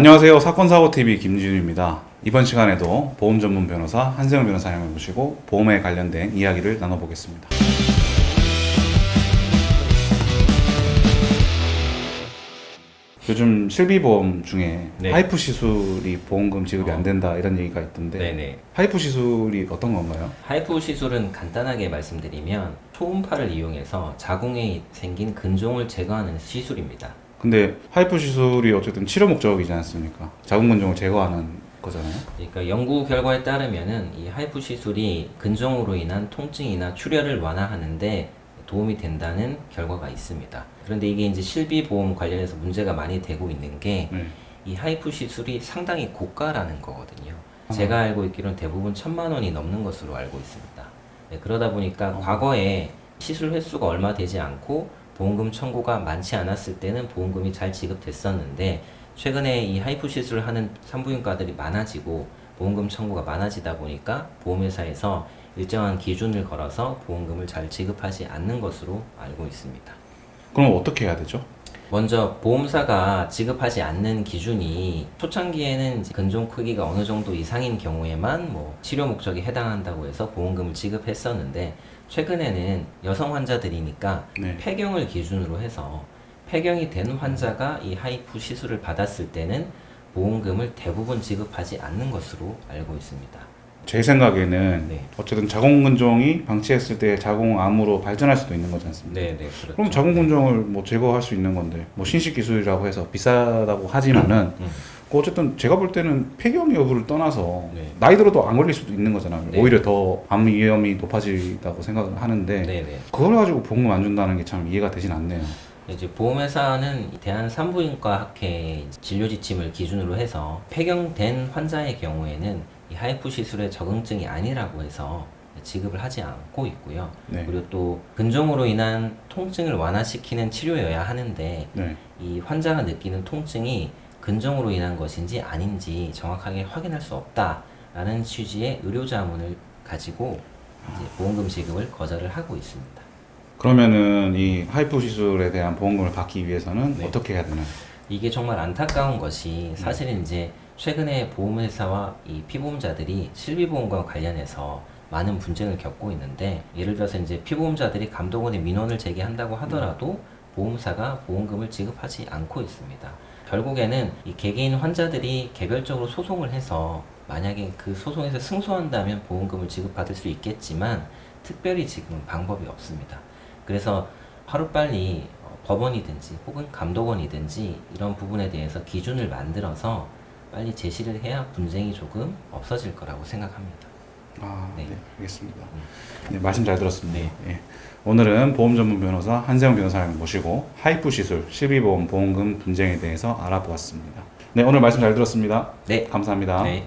안녕하세요. 사건사고TV 김지윤입니다. 이번 시간에도 보험 전문 변호사 한세영 변호사님을 모시고 보험에 관련된 이야기를 나눠보겠습니다. 요즘 실비보험 중에 네. 하이프 시술이 보험금 지급이 안 된다 이런 얘기가 있던데 네네. 하이프 시술이 어떤 건가요? 하이프 시술은 간단하게 말씀드리면 초음파를 이용해서 자궁에 생긴 근종을 제거하는 시술입니다. 근데 하이프 시술이 어쨌든 치료 목적이지 않습니까? 자궁 근종을 제거하는 거잖아요. 그러니까 연구 결과에 따르면은 이 하이프 시술이 근종으로 인한 통증이나 출혈을 완화하는데 도움이 된다는 결과가 있습니다. 그런데 이게 이제 실비보험 관련해서 문제가 많이 되고 있는 게 이 하이프 시술이 상당히 고가라는 거거든요. 제가 알고 있기로는 대부분 1,000만 원이 넘는 것으로 알고 있습니다. 네, 그러다 보니까 과거에 시술 횟수가 얼마 되지 않고 보험금 청구가 많지 않았을 때는 보험금이 잘 지급됐었는데 최근에 이 하이프 시술을 하는 산부인과들이 많아지고 보험금 청구가 많아지다 보니까 보험회사에서 일정한 기준을 걸어서 보험금을 잘 지급하지 않는 것으로 알고 있습니다. 그럼 어떻게 해야 되죠? 먼저 보험사가 지급하지 않는 기준이 초창기에는 이제 근종 크기가 어느 정도 이상인 경우에만 치료 목적에 해당한다고 해서 보험금을 지급했었는데 최근에는 여성 환자들이니까 네. 폐경을 기준으로 해서 폐경이 된 환자가 이 하이프 시술을 받았을 때는 보험금을 대부분 지급하지 않는 것으로 알고 있습니다. 제 생각에는 네. 어쨌든 자궁근종이 방치했을 때 자궁암으로 발전할 수도 있는 거지 않습니까? 네, 그렇죠. 그럼 자궁근종을 제거할 수 있는 건데 신식 기술이라고 해서 비싸다고 하지만은 어쨌든 제가 볼 때는 폐경 여부를 떠나서 네. 나이 들어도 안 걸릴 수도 있는 거잖아요. 네. 오히려 더 암 위험이 높아지다고 생각을 하는데 네. 그걸 가지고 보험금 안 준다는 게 참 이해가 되진 않네요. 이제 보험회사는 대한산부인과 학회 진료 지침을 기준으로 해서 폐경된 환자의 경우에는 이 하이프 시술의 적응증이 아니라고 해서 지급을 하지 않고 있고요. 네. 그리고 또 근종으로 인한 통증을 완화시키는 치료여야 하는데 네. 이 환자가 느끼는 통증이 근종으로 인한 것인지 아닌지 정확하게 확인할 수 없다라는 취지의 의료자문을 가지고 이제 보험금 지급을 거절을 하고 있습니다. 그러면은 이 하이프 시술에 대한 보험금을 받기 위해서는 네. 어떻게 해야 되나요? 이게 정말 안타까운 것이 사실은 이제 최근에 보험회사와 이 피보험자들이 실비보험과 관련해서 많은 분쟁을 겪고 있는데 예를 들어서 이제 피보험자들이 감독원에 민원을 제기한다고 하더라도 보험사가 보험금을 지급하지 않고 있습니다. 결국에는 이 개개인 환자들이 개별적으로 소송을 해서 만약에 그 소송에서 승소한다면 보험금을 지급받을 수 있겠지만 특별히 지금은 방법이 없습니다. 그래서 하루빨리 법원이든지 혹은 감독원이든지 이런 부분에 대해서 기준을 만들어서 빨리 제시를 해야 분쟁이 조금 없어질 거라고 생각합니다. 네, 네. 알겠습니다. 네, 말씀 잘 들었습니다. 네. 예. 오늘은 보험 전문 변호사 한세영 변호사를 모시고 하이프 시술, 실비보험 보험금 분쟁에 대해서 알아보았습니다. 네, 오늘 말씀 잘 들었습니다. 네. 감사합니다. 네.